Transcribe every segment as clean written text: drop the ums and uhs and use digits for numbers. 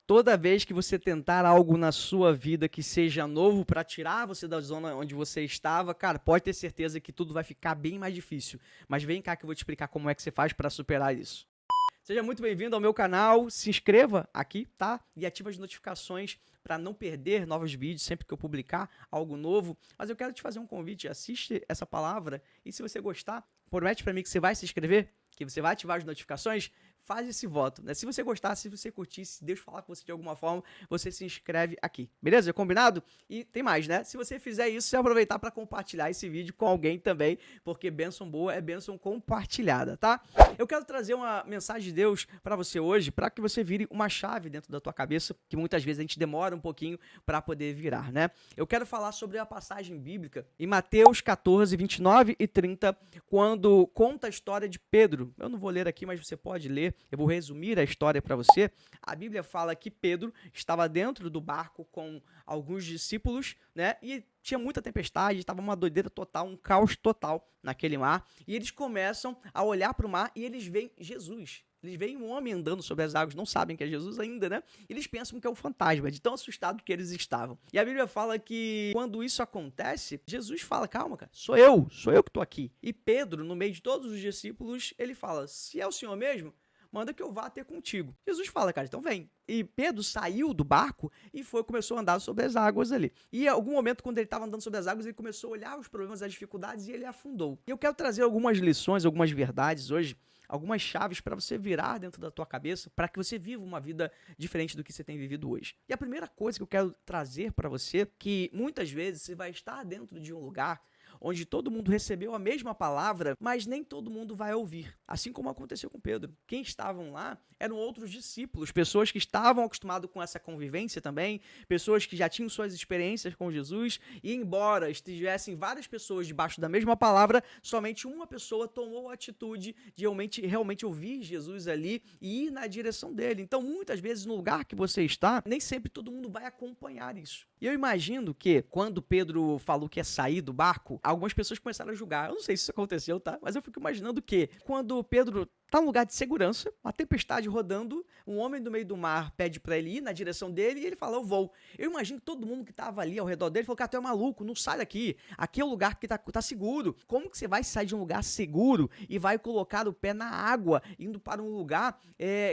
Toda vez que você tentar algo na sua vida que seja novo para tirar você da zona onde você estava, cara, pode ter certeza que tudo vai ficar bem mais difícil. Mas vem cá que eu vou te explicar como é que você faz para superar isso. Seja muito bem-vindo ao meu canal, se inscreva aqui, tá? E ative as notificações para não perder novos vídeos sempre que eu publicar algo novo. Mas eu quero te fazer um convite, assiste essa palavra e se você gostar, promete para mim que você vai se inscrever, que você vai ativar as notificações, faz esse voto, né? Se você gostar, se você curtir, se Deus falar com você de alguma forma, você se inscreve aqui, beleza? Combinado? E tem mais, né? Se você fizer isso, você aproveitar para compartilhar esse vídeo com alguém também, porque bênção boa é bênção compartilhada, tá? Eu quero trazer uma mensagem de Deus para você hoje, para que você vire uma chave dentro da tua cabeça, que muitas vezes a gente demora um pouquinho para poder virar, né? Eu quero falar sobre a passagem bíblica em Mateus 14, 29 e 30, quando conta a história de Pedro. Eu não vou ler aqui, mas você pode ler. Eu vou resumir a história para você. A Bíblia fala que Pedro estava dentro do barco com alguns discípulos, né? E tinha muita tempestade, estava uma doideira total, um caos total naquele mar. E eles começam a olhar para o mar e eles veem Jesus. Eles veem um homem andando sobre as águas, não sabem que é Jesus ainda, né? Eles pensam que é um fantasma, de tão assustado que eles estavam. E a Bíblia fala que quando isso acontece, Jesus fala, calma, cara, sou eu que estou aqui. E Pedro, no meio de todos os discípulos, ele fala, se é o Senhor mesmo, manda que eu vá ter contigo. Jesus fala, cara, então vem. E Pedro saiu do barco e começou a andar sobre as águas ali. E em algum momento, quando ele estava andando sobre as águas, ele começou a olhar os problemas, as dificuldades e ele afundou. E eu quero trazer algumas lições, algumas verdades hoje, algumas chaves para você virar dentro da tua cabeça, para que você viva uma vida diferente do que você tem vivido hoje. E a primeira coisa que eu quero trazer para você, que muitas vezes você vai estar dentro de um lugar onde todo mundo recebeu a mesma palavra, mas nem todo mundo vai ouvir. Assim como aconteceu com Pedro. Quem estavam lá eram outros discípulos, pessoas que estavam acostumadas com essa convivência também, pessoas que já tinham suas experiências com Jesus, e embora estivessem várias pessoas debaixo da mesma palavra, somente uma pessoa tomou a atitude de realmente ouvir Jesus ali e ir na direção dele. Então, muitas vezes, no lugar que você está, nem sempre todo mundo vai acompanhar isso. E eu imagino que, quando Pedro falou que ia sair do barco, algumas pessoas começaram a julgar. Eu não sei se isso aconteceu, tá? Mas eu fico imaginando que, quando Pedro tá num lugar de segurança, uma tempestade rodando, um homem do meio do mar pede pra ele ir na direção dele e ele fala, eu vou. Eu imagino que todo mundo que tava ali ao redor dele falou, cara, tu é maluco, não sai daqui. Aqui é o lugar que tá seguro. Como que você vai sair de um lugar seguro e vai colocar o pé na água, indo para um lugar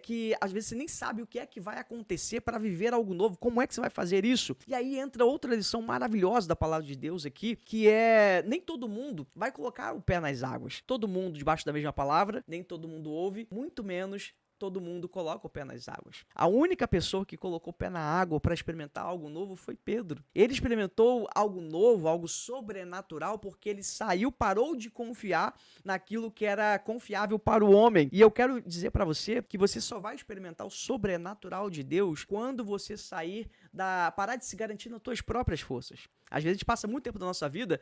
que às vezes você nem sabe o que é que vai acontecer para viver algo novo? Como é que você vai fazer isso? E aí entra outra lição maravilhosa da palavra de Deus aqui, que é, nem todo mundo vai colocar o pé nas águas. Todo mundo debaixo da mesma palavra, nem todo mundo ouve, muito menos todo mundo coloca o pé nas águas. A única pessoa que colocou o pé na água para experimentar algo novo foi Pedro. Ele experimentou algo novo, algo sobrenatural, porque ele saiu, parou de confiar naquilo que era confiável para o homem. E eu quero dizer para você que você só vai experimentar o sobrenatural de Deus quando você parar de se garantir nas suas próprias forças. Às vezes a gente passa muito tempo da nossa vida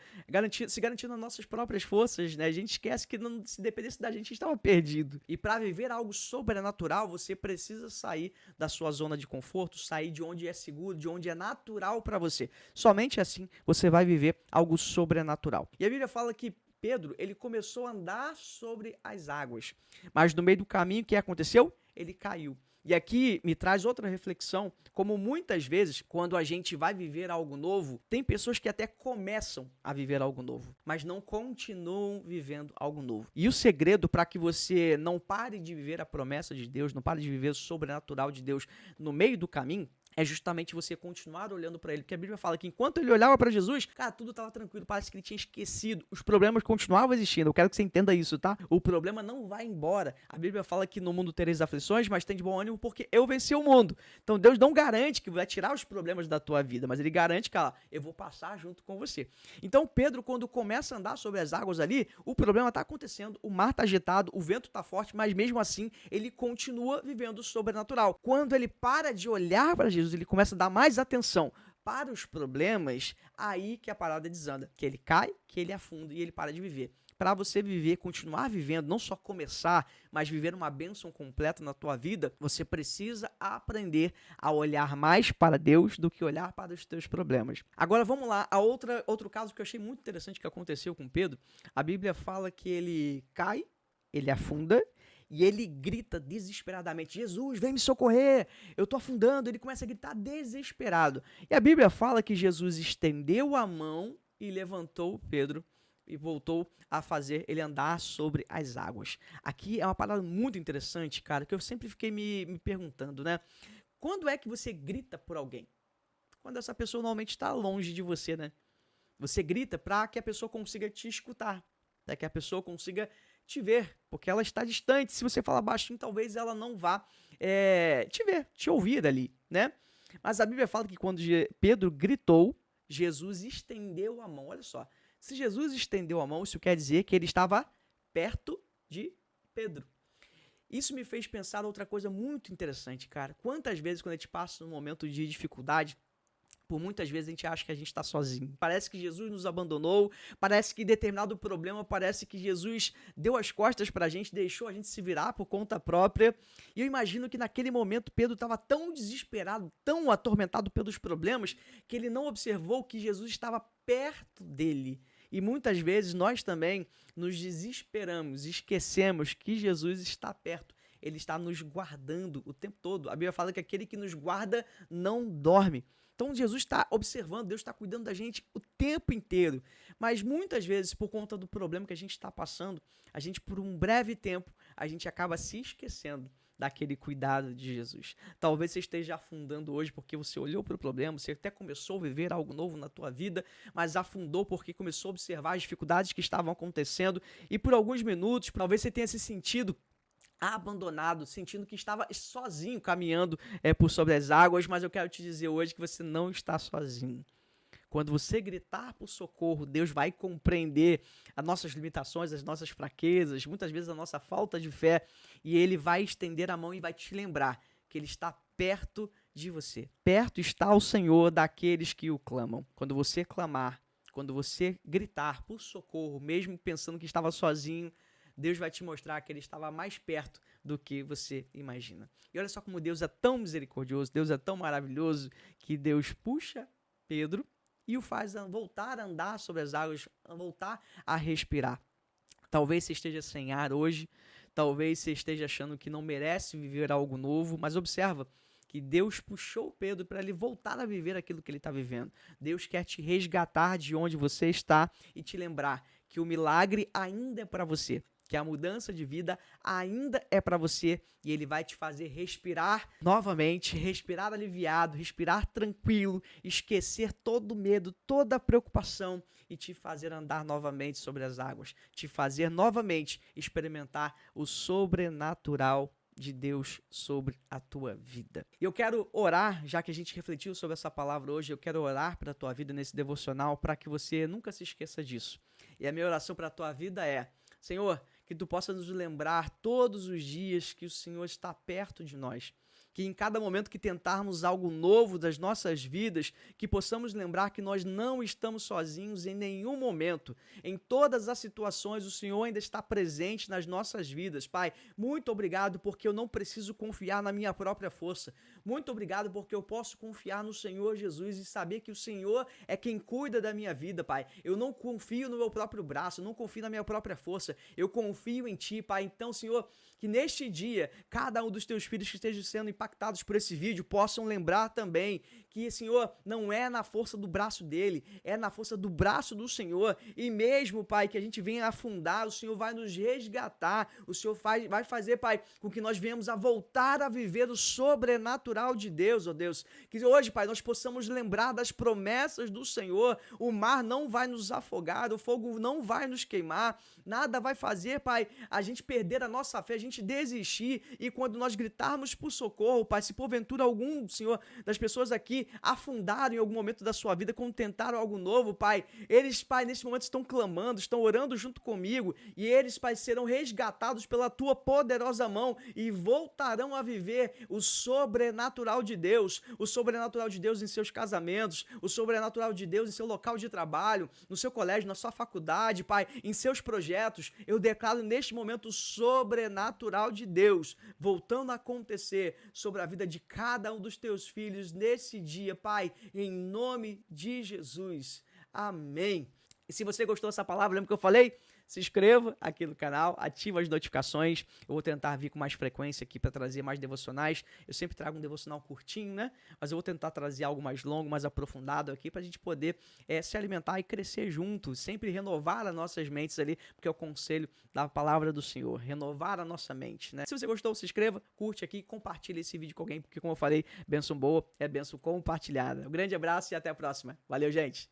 se garantindo nas nossas próprias forças, né? A gente esquece que se dependesse da gente estava perdido. E para viver algo sobrenatural, você precisa sair da sua zona de conforto, sair de onde é seguro, de onde é natural para você. Somente assim você vai viver algo sobrenatural. E a Bíblia fala que Pedro, ele começou a andar sobre as águas, mas no meio do caminho, o que aconteceu? Ele caiu. E aqui me traz outra reflexão, como muitas vezes, quando a gente vai viver algo novo, tem pessoas que até começam a viver algo novo, mas não continuam vivendo algo novo. E o segredo para que você não pare de viver a promessa de Deus, não pare de viver o sobrenatural de Deus no meio do caminho, é justamente você continuar olhando para ele, porque a Bíblia fala que enquanto ele olhava para Jesus, cara, tudo estava tranquilo, parece que ele tinha esquecido, os problemas continuavam existindo, eu quero que você entenda isso, tá? O problema não vai embora, a Bíblia fala que no mundo tereis aflições, mas tem de bom ânimo porque eu venci o mundo. Então Deus não garante que vai tirar os problemas da tua vida, mas ele garante que, eu vou passar junto com você. Então Pedro, quando começa a andar sobre as águas ali, o problema está acontecendo, o mar está agitado, o vento está forte, mas mesmo assim, ele continua vivendo o sobrenatural. Quando ele para de olhar para Jesus, ele começa a dar mais atenção para os problemas, aí que a parada desanda, que ele cai, que ele afunda e ele para de viver. Para você viver, continuar vivendo, não só começar, mas viver uma bênção completa na tua vida, você precisa aprender a olhar mais para Deus do que olhar para os teus problemas. Agora vamos lá, outro caso que eu achei muito interessante que aconteceu com Pedro, a Bíblia fala que ele cai, ele afunda, e ele grita desesperadamente: Jesus, vem me socorrer, eu tô afundando. Ele começa a gritar desesperado. E a Bíblia fala que Jesus estendeu a mão e levantou Pedro e voltou a fazer ele andar sobre as águas. Aqui é uma palavra muito interessante, cara, que eu sempre fiquei me perguntando, né? Quando é que você grita por alguém? Quando essa pessoa normalmente está longe de você, né? Você grita para que a pessoa consiga te escutar, para que a pessoa consiga te ver, porque ela está distante. Se você falar baixinho, talvez ela não vá te ver, te ouvir ali, né? Mas a Bíblia fala que quando Pedro gritou, Jesus estendeu a mão. Olha só, se Jesus estendeu a mão, isso quer dizer que ele estava perto de Pedro. Isso me fez pensar outra coisa muito interessante, cara. Quantas vezes, quando a gente passa num momento de dificuldade, por muitas vezes a gente acha que a gente está sozinho. Parece que Jesus nos abandonou, parece que determinado problema, parece que Jesus deu as costas para a gente, deixou a gente se virar por conta própria. E eu imagino que naquele momento Pedro estava tão desesperado, tão atormentado pelos problemas, que ele não observou que Jesus estava perto dele. E muitas vezes nós também nos desesperamos, esquecemos que Jesus está perto. Ele está nos guardando o tempo todo. A Bíblia fala que aquele que nos guarda não dorme. Então Jesus está observando, Deus está cuidando da gente o tempo inteiro. Mas muitas vezes, por conta do problema que a gente está passando, a gente, por um breve tempo, a gente acaba se esquecendo daquele cuidado de Jesus. Talvez você esteja afundando hoje porque você olhou para o problema, você até começou a viver algo novo na tua vida, mas afundou porque começou a observar as dificuldades que estavam acontecendo e por alguns minutos, talvez você tenha se sentido abandonado, sentindo que estava sozinho caminhando por sobre as águas, mas eu quero te dizer hoje que você não está sozinho. Quando você gritar por socorro, Deus vai compreender as nossas limitações, as nossas fraquezas, muitas vezes a nossa falta de fé, e Ele vai estender a mão e vai te lembrar que Ele está perto de você. Perto está o Senhor daqueles que o clamam. Quando você clamar, quando você gritar por socorro, mesmo pensando que estava sozinho, Deus vai te mostrar que Ele estava mais perto do que você imagina. E olha só como Deus é tão misericordioso, Deus é tão maravilhoso, que Deus puxa Pedro e o faz voltar a andar sobre as águas, voltar a respirar. Talvez você esteja sem ar hoje, talvez você esteja achando que não merece viver algo novo, mas observa que Deus puxou Pedro para ele voltar a viver aquilo que ele está vivendo. Deus quer te resgatar de onde você está e te lembrar que o milagre ainda é para você, que a mudança de vida ainda é para você e Ele vai te fazer respirar novamente, respirar aliviado, respirar tranquilo, esquecer todo o medo, toda a preocupação e te fazer andar novamente sobre as águas, te fazer novamente experimentar o sobrenatural de Deus sobre a tua vida. Eu quero orar, já que a gente refletiu sobre essa palavra hoje, eu quero orar para a tua vida nesse devocional para que você nunca se esqueça disso. E a minha oração para a tua vida é: Senhor, que Tu possa nos lembrar todos os dias que o Senhor está perto de nós. Que em cada momento que tentarmos algo novo das nossas vidas, que possamos lembrar que nós não estamos sozinhos em nenhum momento. Em todas as situações, o Senhor ainda está presente nas nossas vidas. Pai, muito obrigado porque eu não preciso confiar na minha própria força. Muito obrigado porque eu posso confiar no Senhor Jesus e saber que o Senhor é quem cuida da minha vida, Pai. Eu não confio no meu próprio braço, eu não confio na minha própria força. Eu confio em Ti, Pai. Então, Senhor, que neste dia, cada um dos Teus filhos que estejam sendo impactados por esse vídeo possam lembrar também que, Senhor, não é na força do braço dele, é na força do braço do Senhor. E mesmo, Pai, que a gente venha afundar, o Senhor vai nos resgatar, o Senhor vai fazer, Pai, com que nós venhamos a voltar a viver o sobrenatural de Deus, ó Deus. Que hoje, Pai, nós possamos lembrar das promessas do Senhor. O mar não vai nos afogar, o fogo não vai nos queimar, nada vai fazer, Pai, a gente perder a nossa fé, a gente desistir. E quando nós gritarmos por socorro, Pai, se porventura algum, Senhor, das pessoas aqui afundaram em algum momento da sua vida, quando tentaram algo novo, Pai, eles, Pai, nesse momento estão clamando, estão orando junto comigo, e eles, Pai, serão resgatados pela Tua poderosa mão e voltarão a viver o sobrenatural de Deus, o sobrenatural de Deus em seus casamentos, o sobrenatural de Deus em seu local de trabalho, no seu colégio, na sua faculdade, Pai, em seus projetos. Eu declaro neste momento o sobrenatural de Deus voltando a acontecer sobre a vida de cada um dos Teus filhos nesse dia, Pai, em nome de Jesus. Amém. E se você gostou dessa palavra, lembra que eu falei? se inscreva aqui no canal, ativa as notificações. Eu vou tentar vir com mais frequência aqui para trazer mais devocionais. Eu sempre trago um devocional curtinho, né? Mas eu vou tentar trazer algo mais longo, mais aprofundado aqui para a gente poder se alimentar e crescer juntos, sempre renovar as nossas mentes ali, porque é o conselho da palavra do Senhor, renovar a nossa mente, né? Se você gostou, se inscreva, curte aqui, compartilhe esse vídeo com alguém, porque como eu falei, bênção boa é bênção compartilhada. Um grande abraço e até a próxima. Valeu, gente!